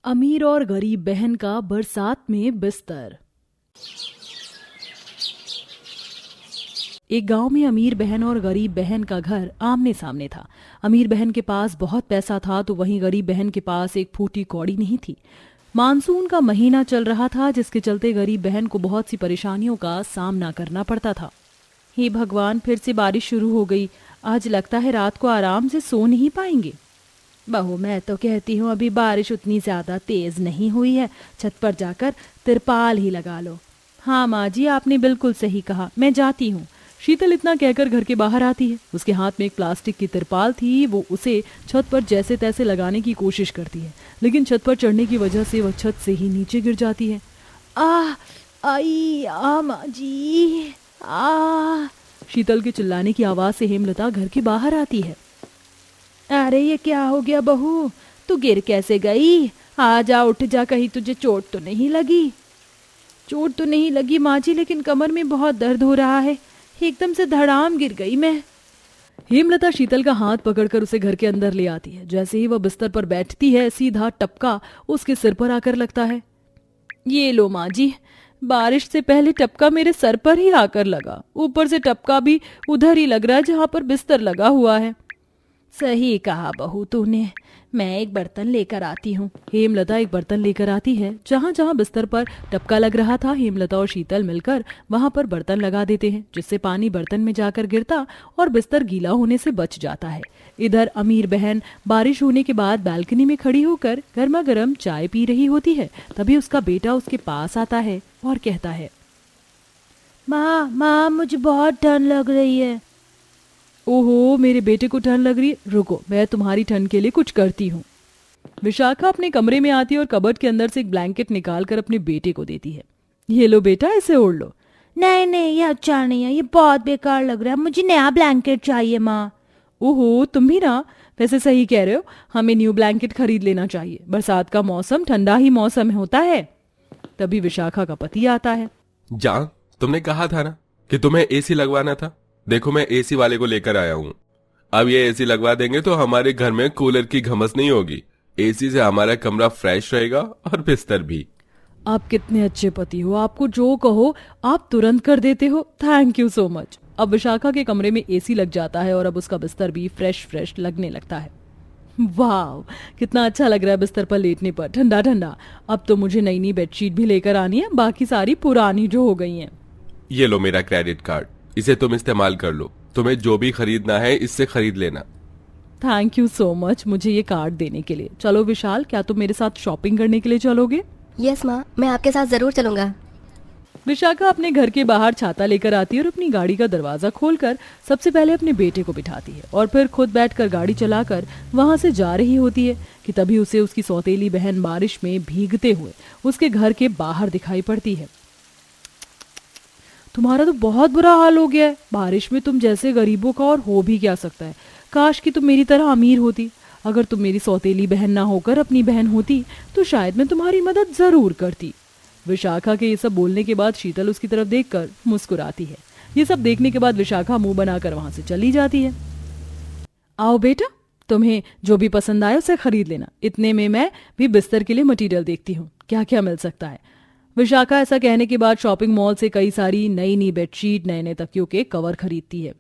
अमीर और गरीब बहन का बरसात में बिस्तर। एक गांव में अमीर बहन और गरीब बहन का घर आमने सामने था। अमीर बहन के पास बहुत पैसा था तो वहीं गरीब बहन के पास एक फूटी कौड़ी नहीं थी। मानसून का महीना चल रहा था जिसके चलते गरीब बहन को बहुत सी परेशानियों का सामना करना पड़ता था। हे भगवान, फिर से बारिश शुरू हो गई। आज लगता है रात को आराम से सो नहीं पाएंगे। बहू, मैं तो कहती हूँ अभी बारिश उतनी ज्यादा तेज नहीं हुई है, छत पर जाकर तिरपाल ही लगा लो। हाँ माँ जी, आपने बिल्कुल सही कहा, मैं जाती हूँ। शीतल इतना कहकर घर के बाहर आती है। उसके हाथ में एक प्लास्टिक की तिरपाल थी। वो उसे छत पर जैसे तैसे लगाने की कोशिश करती है, लेकिन छत पर चढ़ने की वजह से वह छत से ही नीचे गिर जाती है। माँ जी, शीतल के चिल्लाने की आवाज से हेमलता घर के बाहर आती है। अरे ये क्या हो गया बहू, तू गिर कैसे गई? आजा, उठ जा, कहीं तुझे चोट तो नहीं लगी? चोट तो नहीं लगी माँ जी, लेकिन कमर में बहुत दर्द हो रहा है, एकदम से धड़ाम गिर गई मैं। हेमलता शीतल का हाथ पकड़कर उसे घर के अंदर ले आती है। जैसे ही वह बिस्तर पर बैठती है, सीधा टपका उसके सिर पर आकर लगता है। ये लो माँ जी, बारिश से पहले टपका मेरे सर पर ही आकर लगा, ऊपर से टपका भी उधर ही लग रहा है जहाँ पर बिस्तर लगा हुआ है। सही कहा बहू तूने, मैं एक बर्तन लेकर आती हूँ। हेमलता एक बर्तन लेकर आती है। जहाँ जहाँ बिस्तर पर टपका लग रहा था, हेमलता और शीतल मिलकर वहां पर बर्तन लगा देते हैं, जिससे पानी बर्तन में जाकर गिरता और बिस्तर गीला होने से बच जाता है। इधर अमीर बहन बारिश होने के बाद बालकनी में खड़ी होकर गर्मा गर्म चाय पी रही होती है। तभी उसका बेटा उसके पास आता है और कहता है, माँ मुझे बहुत ठंड लग रही है। ओहो, मेरे बेटे को ठंड लग रही है, रुको मैं तुम्हारी ठंड के लिए कुछ करती हूँ। विशाखा अपने कमरे में आती है और कबर्ड के अंदर से एक ब्लैंकेट निकालकर अपने बेटे को देती है। ये लो बेटा, ऐसे ओढ़ लो। नहीं, ये अच्छा नहीं है, ये बहुत बेकार लग रहा है, मुझे नया ब्लैंकेट चाहिए माँ। ओहो, तुम भी ना, वैसे सही कह रहे हो, हमें न्यू ब्लैंकेट खरीद लेना चाहिए। बरसात का मौसम ठंडा ही मौसम होता है। तभी विशाखा का पति आता है। जान, तुमने कहा था ना कि तुम्हें एसी लगवाना था, देखो मैं एसी वाले को लेकर आया हूँ। अब ये एसी लगवा देंगे तो हमारे घर में कूलर की घमस नहीं होगी। एसी से हमारा कमरा फ्रेश रहेगा और बिस्तर भी। आप कितने अच्छे पति हो, आपको जो कहो आप तुरंत कर देते हो, थैंक यू सो मच। अब विशाखा के कमरे में एसी लग जाता है और अब उसका बिस्तर भी फ्रेश लगने लगता है। वाह, कितना अच्छा लग रहा है बिस्तर पर लेटने पर, ठंडा ठंडा। अब तो मुझे नई बेडशीट भी लेकर आनी है, बाकी सारी पुरानी जो हो गई हैं। ये लो मेरा क्रेडिट कार्ड, इसे तुम इस्तेमाल कर लो, तुम्हें जो भी खरीदना है इससे खरीद लेना। थैंक यू सो मच मुझे ये कार्ड देने के लिए। चलो विशाल, क्या तुम मेरे साथ शॉपिंग करने के लिए चलोगे? यस माँ, मैं आपके साथ जरूर चलूंगा। विशाखा अपने घर के बाहर छाता लेकर आती है और अपनी गाड़ी का दरवाजा खोलकर सबसे पहले अपने बेटे को बिठाती है और फिर खुद बैठकर गाड़ी चलाकर वहां से जा रही होती है कि तभी उसे उसकी सौतेली बहन बारिश में भीगते हुए उसके घर के बाहर दिखाई पड़ती है। तुम्हारा तो बहुत बुरा हाल हो गया है, बारिश में तुम जैसे गरीबों का और हो भी क्या सकता है। काश कि तुम मेरी तरह अमीर होती। अगर तुम मेरी सौतेली बहन ना होकर अपनी बहन होती तो शायद मैं तुम्हारी मदद जरूर करती। विशाखा के ये सब बोलने के बाद शीतल उसकी तरफ देखकर मुस्कुराती है। ये सब देखने के बाद विशाखा मुंह बनाकर वहां से चली जाती है। आओ बेटा, तुम्हें जो भी पसंद आए उसे खरीद लेना। इतने में मैं भी बिस्तर के लिए मटेरियल देखती हूँ, क्या क्या मिल सकता है। विशाखा ऐसा कहने के बाद शॉपिंग मॉल से कई सारी नई बेडशीट, नए तकियों के कवर खरीदती है।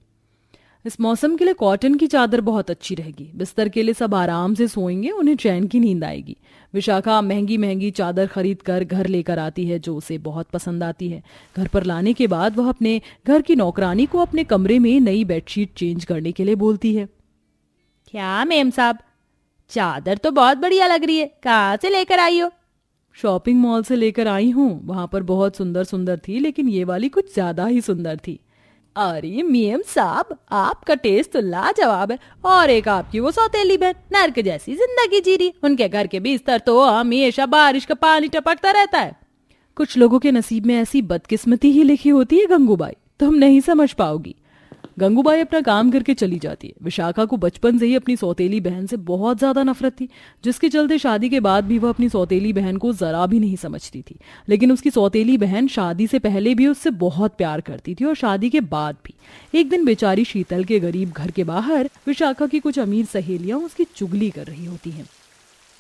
इस मौसम के लिए कॉटन की चादर बहुत अच्छी रहेगी। बिस्तर के लिए सब आराम से सोएंगे, उन्हें चैन की नींद आएगी। विशाखा महंगी चादर खरीद कर घर लेकर आती है जो उसे बहुत पसंद आती है। घर पर लाने के बाद वह अपने घर की नौकरानी को अपने कमरे में नई बेडशीट चेंज करने के लिए बोलती है। क्या मेम साहब, चादर तो बहुत बढ़िया लग रही है, कहाँ से लेकर आई हो? शॉपिंग मॉल से लेकर आई हूँ, वहां पर बहुत सुंदर थी, लेकिन ये वाली कुछ ज्यादा ही सुंदर थी। अरे मेम साहब, आपका टेस्ट तो लाजवाब है। और एक आपकी वो सौतेली बहन नर्क जैसी जिंदगी जी रही, उनके घर के बिस्तर तो हमेशा बारिश का पानी टपकता रहता है। कुछ लोगों के नसीब में ऐसी बदकिस्मती ही लिखी होती है गंगूबाई, तुम नहीं समझ पाओगी। गंगूबाई अपना काम करके चली जाती है। विशाखा को बचपन से ही अपनी सौतेली बहन से बहुत ज्यादा नफरत थी, जिसके चलते शादी के बाद भी वह अपनी सौतेली बहन को जरा भी नहीं समझती थी। लेकिन उसकी सौतेली बहन शादी से पहले भी उससे बहुत प्यार करती थी और शादी के बाद भी। एक दिन बेचारी शीतल के गरीब घर के बाहर विशाखा की कुछ अमीर सहेलियां उसकी चुगली कर रही होती हैं।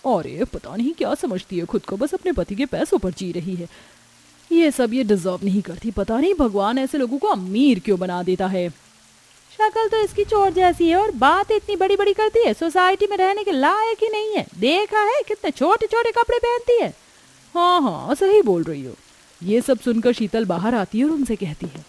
और ये पता नहीं क्या समझती है खुद को, बस अपने पति के पैसों पर जी रही है। ये सब ये डिजर्व नहीं करती, पता नहीं भगवान ऐसे लोगों को अमीर क्यों बना देता है। शक्ल तो इसकी चोर जैसी है और बात इतनी बड़ी बड़ी करती है, सोसाइटी में रहने के लायक ही नहीं है। देखा है कितने छोटे छोटे कपड़े पहनती है। हाँ हाँ सही बोल रही हो। ये सब सुनकर शीतल बाहर आती है और उनसे कहती है,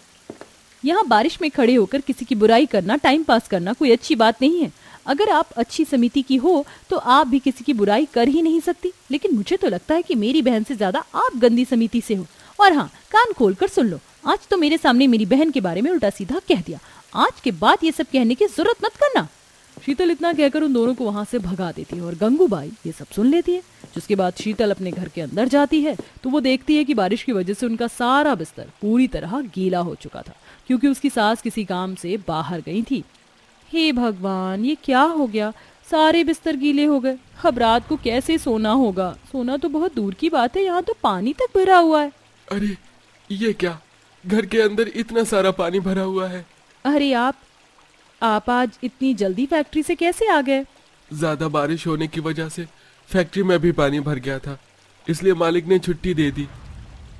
यहाँ बारिश में खड़े होकर किसी की बुराई करना, टाइम पास करना कोई अच्छी बात नहीं है। अगर आप अच्छी समिति की हो तो आप भी किसी की बुराई कर ही नहीं सकती, लेकिन मुझे तो लगता है कि मेरी बहन से ज्यादा आप गंदी समिति से हो। और हाँ, कान खोलकर सुन लो, आज तो मेरे सामने मेरी बहन के बारे में उल्टा सीधा कह दिया, आज के बाद ये सब कहने की जरूरत मत करना। शीतल इतना कहकर उन दोनों को वहां से भगा देती है और गंगूबाई ये सब सुन लेती है। जिसके बाद शीतल अपने घर के अंदर जाती है तो वो देखती है कि बारिश की वजह से उनका सारा बिस्तर पूरी तरह गीला हो चुका था, क्योंकि उसकी सास किसी काम से बाहर गई थी। हे भगवान, ये क्या हो गया, सारे बिस्तर गीले हो गए। अब रात को कैसे सोना होगा? सोना तो बहुत दूर की बात है, यहाँ तो पानी तक भरा हुआ है। अरे ये क्या, घर के अंदर इतना सारा पानी भरा हुआ है। अरे आप आज इतनी जल्दी फैक्ट्री से कैसे आ गए? ज्यादा बारिश होने की वजह से फैक्ट्री में भी पानी भर गया था, इसलिए मालिक ने छुट्टी दे दी।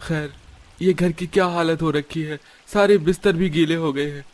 खैर, ये घर की क्या हालत हो रखी है, सारे बिस्तर भी गीले हो गए हैं।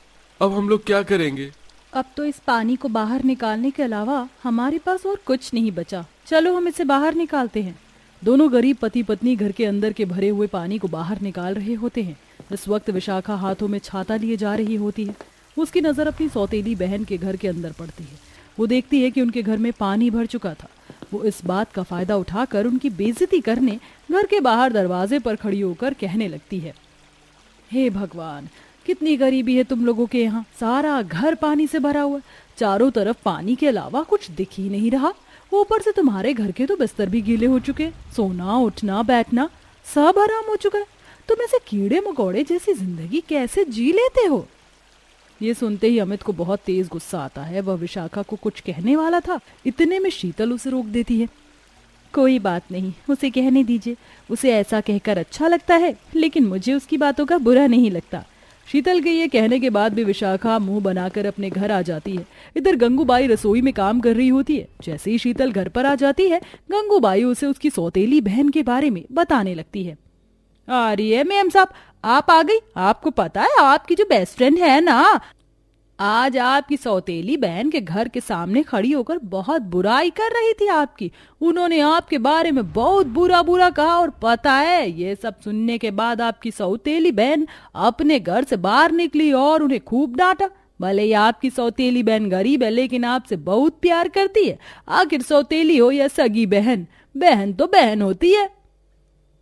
अब हम लोग क्या करेंगे? अब तो इस पानी को बाहर निकालने के अलावा हमारे पास और कुछ नहीं बचा। चलो हम इसे बाहर निकालते हैं। दोनों गरीब पति पत्नी घर के अंदर के भरे हुए पानी को बाहर निकाल रहे होते हैं। इस वक्त विशाखा हाथों में छाता लिए जा रही होती है। उसकी नजर अपनी सौतेली बहन के घर के अंदर पड़ती है। वो देखती है कि उनके घर में पानी भर चुका था। वो इस बात का फायदा उठाकर उनकी बेइज्जती करने घर के बाहर दरवाजे पर खड़ी होकर कहने लगती है, हे भगवान, कितनी गरीबी है तुम लोगों के यहाँ। सारा घर पानी से भरा हुआ, चारों तरफ पानी के अलावा कुछ दिख ही नहीं रहा। ऊपर से तुम्हारे घर के तो बिस्तर भी गीले हो चुके, सोना उठना बैठना सब हराम हो चुका है। तुम ऐसे कीड़े मकोड़े जैसी जिंदगी कैसे जी लेते हो? ये सुनते ही अमित को बहुत तेज गुस्सा आता है। वह विशाखा को कुछ कहने वाला था, इतने में शीतल उसे रोक देती है। कोई बात नहीं, उसे कहने दीजिए। उसे ऐसा कहकर अच्छा लगता है, लेकिन मुझे उसकी बातों का बुरा नहीं लगता। शीतल के ये कहने के बाद भी विशाखा मुंह बनाकर अपने घर आ जाती है। इधर गंगूबाई रसोई में काम कर रही होती है। जैसे ही शीतल घर पर आ जाती है, गंगूबाई उसे उसकी सौतेली बहन के बारे में बताने लगती है। अरे मैम साहब, आप आ गई। आपको पता है आपकी जो बेस्ट फ्रेंड है ना, आज आपकी सौतेली बहन के घर के सामने खड़ी होकर बहुत बुराई कर रही थी आपकी। उन्होंने आपके बारे में बहुत बुरा बुरा कहा और पता है, ये सब सुनने के बाद आपकी सौतेली बहन अपने घर से बाहर निकली और उन्हें खूब डांटा। भले ही आपकी सौतेली बहन गरीब है, लेकिन आपसे बहुत प्यार करती है। आखिर सौतेली हो या सगी बहन, बहन तो बहन होती है।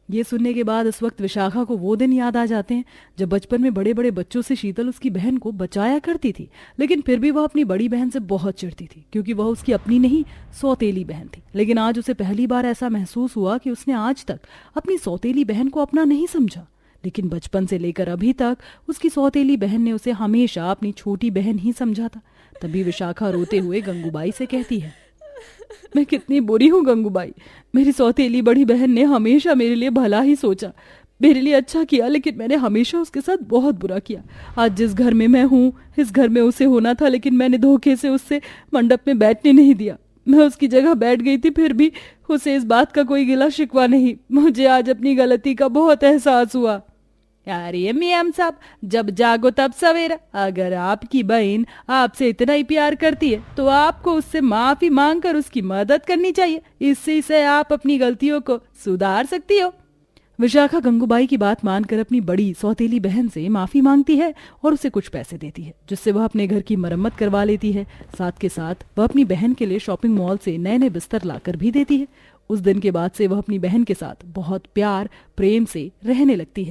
ये सुनने के बाद इस वक्त विशाखा को वो दिन याद आ जाते हैं जब बचपन में बड़े बड़े बच्चों से शीतल उसकी बहन को बचाया करती थी, लेकिन फिर भी वह अपनी बड़ी बहन से बहुत चिढ़ती थी, क्योंकि वह उसकी अपनी नहीं सौतेली बहन थी। लेकिन आज उसे पहली बार ऐसा महसूस हुआ कि उसने आज तक अपनी सौतेली बहन को अपना नहीं समझा, लेकिन बचपन से लेकर अभी तक उसकी सौतेली बहन ने उसे हमेशा अपनी छोटी बहन ही समझा था। तभी विशाखा रोते हुए गंगूबाई से कहती है, मैं कितनी बुरी हूँ गंगूबाई। मेरी सौतेली बड़ी बहन ने हमेशा मेरे लिए भला ही सोचा, मेरे लिए अच्छा किया, लेकिन मैंने हमेशा उसके साथ बहुत बुरा किया। आज जिस घर में मैं हूँ, इस घर में उसे होना था, लेकिन मैंने धोखे से उससे मंडप में बैठने नहीं दिया। मैं उसकी जगह बैठ गई थी, फिर भी उसे इस बात का कोई गिला शिकवा नहीं। मुझे आज अपनी गलती का बहुत एहसास हुआ। अरे मियां साहब, जब जागो तब सवेरा। अगर आपकी बहन आपसे इतना ही प्यार करती है तो आपको उससे माफी मांगकर उसकी मदद करनी चाहिए। इससे से आप अपनी गलतियों को सुधार सकती हो। विशाखा गंगूबाई की बात मानकर अपनी बड़ी सौतेली बहन से माफी मांगती है और उसे कुछ पैसे देती है, जिससे वह अपने घर की मरम्मत करवा लेती है। साथ के साथ वह अपनी बहन के लिए शॉपिंग मॉल से नए नए बिस्तर लाकर भी देती है। उस दिन के बाद से वह अपनी बहन के साथ बहुत प्यार प्रेम से रहने लगती है।